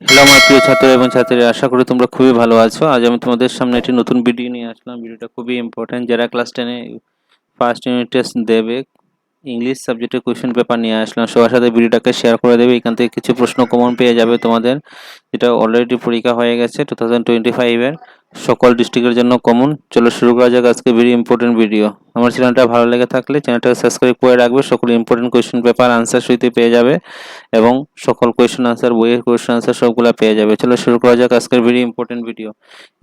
Hello আমার প্রিয় ছাত্র এবং ছাত্রীরা, আশা করি তোমরা খুবই ভালো আছো। আজ আমি তোমাদের সামনে একটি নতুন ভিডিও নিয়ে আসলাম। ভিডিওটা খুবই ইম্পর্টেন্ট। যারা ক্লাস 10-এ ফার্স্ট ইউনিট টেস্ট দেবে, ইংলিশ সাবজেক্টের কোয়েশ্চেন পেপার নিয়ে আসলাম। সবার সাথে ভিডিওটাকে শেয়ার করে দেবে। এখান থেকে কিছু প্রশ্ন কমন পেয়ে যাবে তোমাদের, যেটা অলরেডি পরীক্ষা হয়ে গেছে 2025-এর সকল ডিস্ট্রিক্টের জন্য কমন। চলো শুরু করা যাক আজকে ভেরি ইম্পর্টেন্ট ভিডিও। আমার চ্যানেলটা ভালো লেগে থাকলে চ্যানেলটাকে সাবস্ক্রাইব করে রাখবে। সকল ইম্পর্টেন্ট কোয়েশ্চেন পেপার আনসার সহিত পেয়ে যাবে এবং সকল কোয়েশ্চেন আনসার, বইয়ের কোয়েশ্চেন আনসার সবগুলা পেয়ে যাবে। চলো শুরু করা যাক আজকের ভেরি ইম্পর্টেন্ট ভিডিও।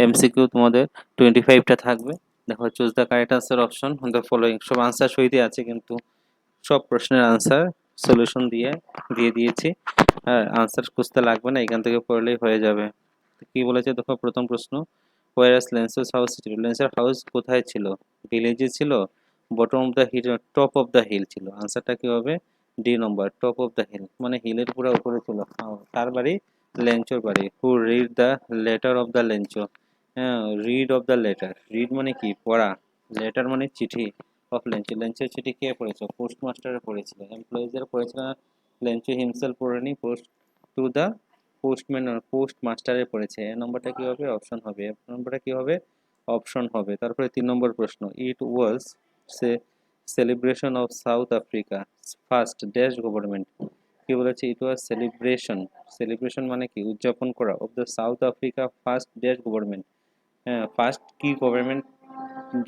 এমসিকিউ তোমাদের 25টা থাকবে। দেখো, choose the correct answer option the following. সব আনসার সহিতই আছে, কিন্তু সব প্রশ্নের আনসার সলিউশন দিয়ে দিয়েছি। হ্যাঁ, আনসার খুঁজতে লাগবে না, এখান থেকে পড়লেই হয়ে যাবে। কি বলেছে দেখো, প্রথম প্রশ্ন, ওয়ার লেন্সের হাউস ছিল। লেন্সের হাউস কোথায় ছিল? ভিলেজে ছিল, bottom of the hill, top of the hill ছিল। আনসারটা কি হবে? D number, top of the hill, মানে হিলের পুরো উপরে ছিল। তার বাড়ি লেঞ্চোর বাড়ি। Who read the letter of the Lencho. হ্যাঁ, read of the letter, read মানে কি? পড়া, লেটার মানে চিঠি। অফ লেঞ্চো, লেঞ্চের চিঠি কে পড়েছে? পোস্ট মাস্টারে পড়েছিল। এমপ্লয়িজের পড়েছিল না, লেঞ্চো হিমসেলফ পড়েনি। Post to the postman, post মাস্টারে পড়েছে। এ নম্বরটা কি হবে? অপশন হবে। এ নম্বরটা কি হবে? অপশন হবে। তারপরে 3 নম্বর প্রশ্ন, it was say celebration of South Africa first dash government. কি বলেছে? ইট ওয়াজ সেলিব্রেশন, সেলিব্রেশন মানে কি? উদযাপন করা। Of the south Africa first dash government. হ্যাঁ, ফার্স্ট কি গভর্নমেন্ট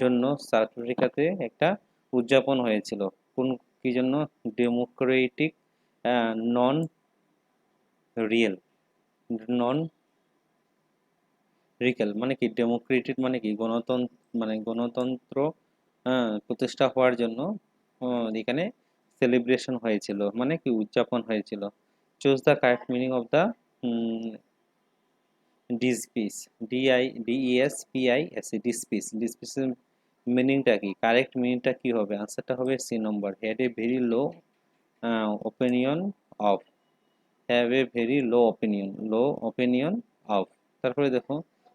জন্য সাউথ আফ্রিকাতে একটা উদযাপন হয়েছিল? কোন কি জন্য? ডেমোক্রেটিক নন রিয়েল, নন রিকেল মানে কি? ডেমোক্রেটিক মানে কি? গণতন্ত্র, মানে গণতন্ত্র প্রতিষ্ঠা হওয়ার জন্য এখানে সেলিব্রেশন হয়েছিল, মানে কি? উদযাপন হয়েছিল। Choose the correct meaning of the despise, DIDESPIS, despise. ডিসপিসের মিনিংটা কি? কারেক্ট মিনিংটা কি হবে? আনসারটা হবে C number, had a very low opinion of, have a very low opinion, low opinion of. তারপরে দেখো,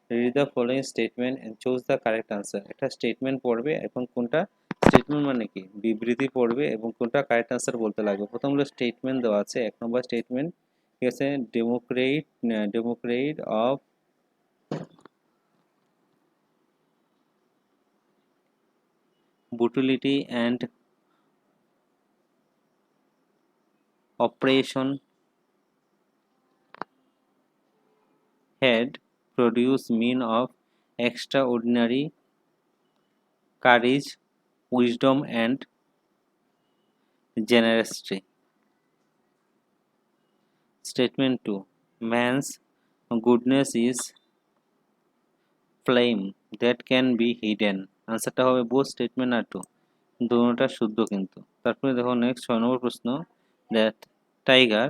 read the following statement and choose the correct answer. একটা স্টেটমেন্ট পড়বে এবং কোনটা স্টেটমেন্ট মানে কি? বিবৃতি পড়বে এবং কোনটা কারেক্ট আনসার বলতে লাগবে। প্রথম হলো স্টেটমেন্ট দেওয়া আছে, 1 নম্বর স্টেটমেন্ট, ঠিক আছে। Democrat of brutality and oppression had produced men of extraordinary courage, wisdom and generosity. Statement 2, man's goodness is flame that can be hidden. আনসারটা হবে বোথ স্টেটমেন্ট আর টু, দুটোটা শুদ্ধ কিন্তু। তারপরে দেখো নেক্সট 6 নম্বর প্রশ্ন, that tiger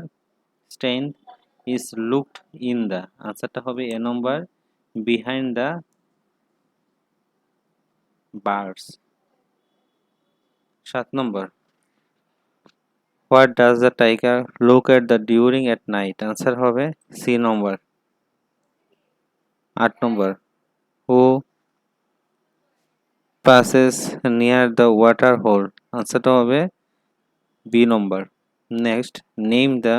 strength is looked in the. আনসারটা হবে A number, behind the birds. 7 number, what does the tiger look at the during at night. Answer হবে C number. 8 number, who passes near the water hole. আনসারটা হবে B number. Next, name the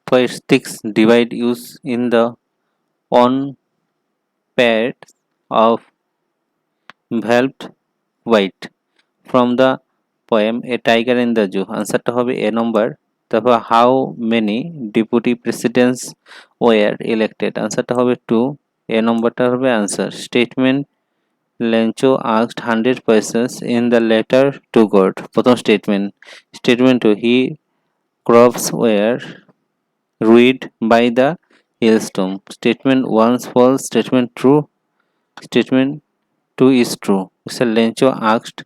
poetics divide use in the on pairs of velvet white from the poem A Tiger in the Zoo. আনসারটা হবে A number. তারপর how many deputy presidents were elected. আনসারটা হবে 2, A নম্বরটা হবে answer. Statement, Lencho asked 100 persons in the letter to God. প্রথম statement. Statement 2, he crops were ruined by the hailstorm. Statement 1 is false. Statement true. Statement 2 is true. So Lencho asked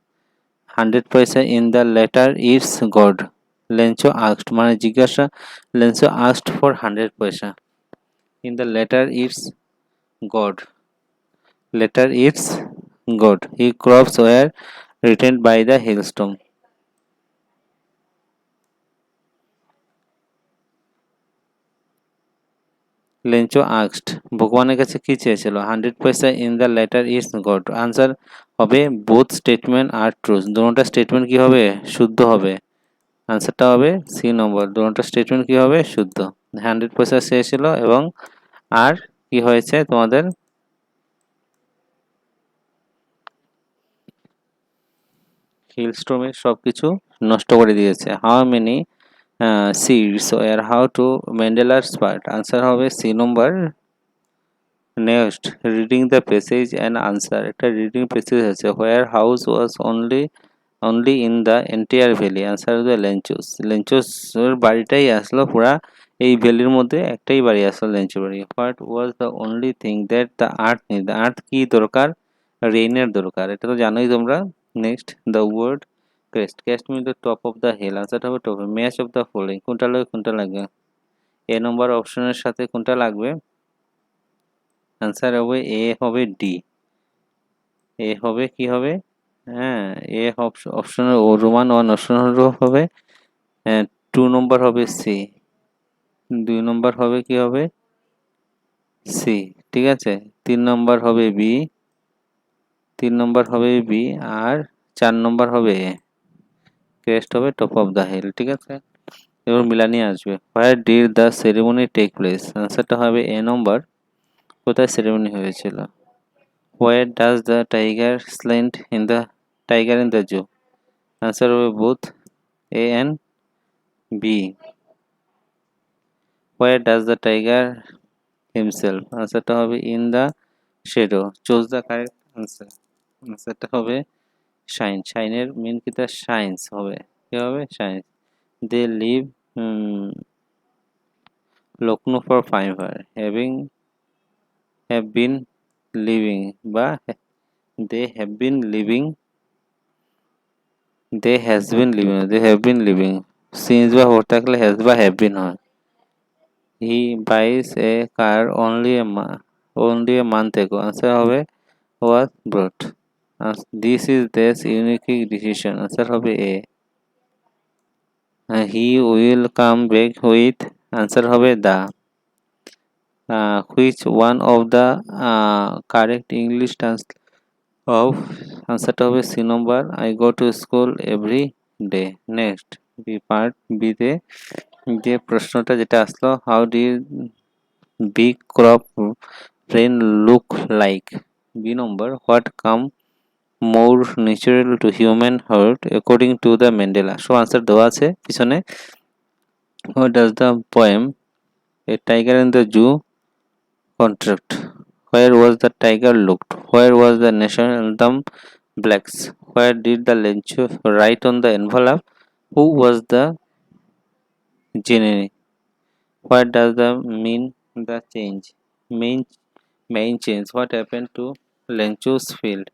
100 paisa in the letter is God. Lencho asked মানে জিজ্ঞাসা, Lencho asked for 100 paisa. In the letter is God. Letter is God. His crops were retained by the hailstorm. Lencho asked ভগবানের কাছে কি চেয়েছিল? 100 পয়সা। In the letter is god. Answer হবে both statement আর true. দুটোটা statement কি হবে? শুদ্ধ হবে। আনসারটা হবে সি নম্বর। দুটো স্টেটমেন্ট কি হবে? শুদ্ধ। 100% শেষ ছিল এবং আর কি হয়েছে তোমাদের হিলস্ট্রমে সবকিছু নষ্ট করে দিয়েছে। How many seeds were how to ম্যান্ডেলার পার্ট? আনসার হবে C number. Next reading the passage and answer. একটা রিডিং প্যাসেজ আছে, where house was only in the entire valley. Answer হবে লেঞ্চুস। লেঞ্চুসের বাড়িটাই আসলো পুরা এই ভ্যালির মধ্যে একটাই বাড়ি আসলো, লেঞ্চু বাড়ি। What was the only thing that the earth need? The earth কি দরকার? রেইনের দরকার, এটা তো জানোই তোমরা। Next the word crest. Crest mean the top of the hill. আনসারটা হবে top. Match of the following, কোনটা লাগবে কোনটা লাগবে? এ নম্বর অপশনের সাথে কোনটা লাগবে? আনসার হবে এ, হবে ডি। এ হবে কি হবে? হ্যাঁ, এ অপশনের ও রোমান 1 অপশনের হবে 2 নম্বর হবে সি, 2 নম্বর হবে কি হবে? সি। ঠিক আছে, 3 নম্বর হবে বি, 3 নম্বর হবে বি, আর 4 নম্বর হবে এ। ক্রেস্ট হবে টপ অফ দ্য হিল। ঠিক আছে, এবার মিলানি আসবে। Where did the ceremony take place? আনসারটা হবে এ নম্বর। কোথায় সেরেমনি হয়েছিল? Where does the tiger slant in the tiger in the zoo? Answer হবে both A and B. Where does the tiger himself? আনসারটা হবে in the shadow. Choose the correct answer. আনসারটা হবে shine. শাইনের main কি? তার science হবে। কি হবে? Science. They live Lucknow for 5 year have been living, বা they have been living, they have been living. Since বা হতে থাকলে হ্যাজ বা হ্যাভ বিন হয়। হি বাইস এ কার only a month ago. Answer হবে was brought. This is this unique decision. Answer হবে A. He will come back with. Answer হবে the. Which one of the correct English translation of? Answer হবে C number. I go to school every day. Next B part B তে যে প্রশ্নটা যেটা আসলো, how did big crop rain look like? B number. What come more natural to human heart according to the Mandela? So answer দেওয়া আছে পিছনে। What does the poem A Tiger in the Zoo contract? Where was the tiger looked? Where was the national anthem blacks? Where did the Lencho write on the envelope? Who was the genie? What does the mean the change? Main change. What happened to Lencho's field?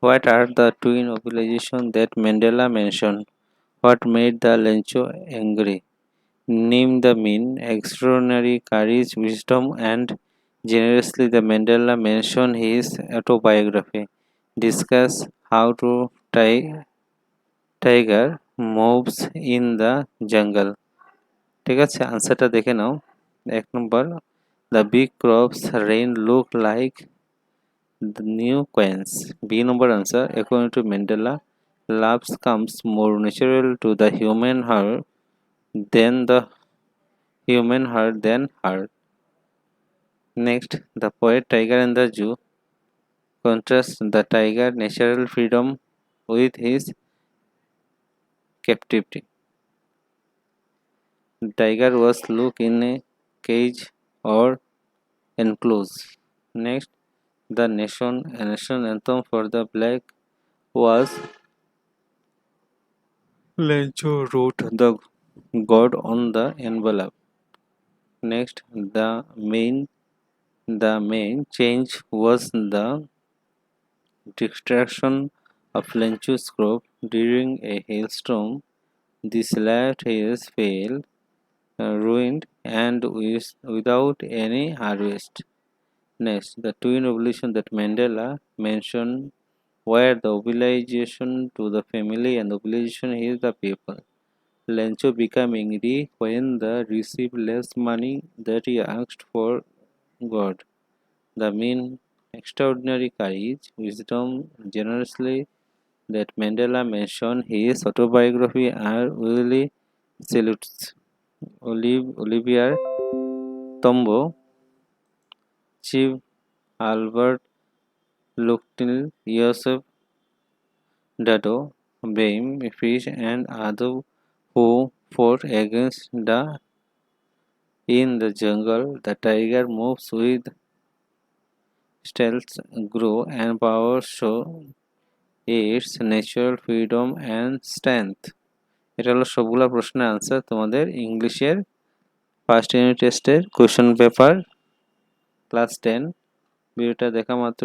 What are the twin civilizations that Mandela mentioned? What made the Lencho angry? Name the mean extraordinary courage, wisdom, and generously the Mandela mentioned his autobiography. Discuss how to tiger moves in the jungle. ঠিক আছে, আনসারটা দেখে নাও। 1 নম্বর, the big crops rain look like the new coins. B number answer, according to Mandela, love comes more natural to the human heart than heart. Next, the poet Tiger and the Zoo contrasts the tiger natural freedom with his captivity. The tiger was locked in a cage or enclosed. Next, the national anthem for the black was Lencho wrote the god on the envelope. Next, the main change was the destruction of Lencho's crop during a hailstorm. This left his field ruined and without any harvest. Next, the twin revolution that Mandela mentioned were the obligation to the family and obligation is the people. Lencho became angry when they received less money that he asked for God. The mean extraordinary courage, wisdom, generously that Mandela mentioned his autobiography are really salutes. Olivier Tombo, Chief Albert Luktil, Yosef Dado, Baim, Fish, and others who fought against in the jungle. The tiger moves with stealth, grow, and power, show its natural freedom and strength. এটা হলো সবগুলা প্রশ্নের answer তোমাদের ইংলিশের first unit টেস্টের question paper class 10। ভিডিওটা দেখা মাত্র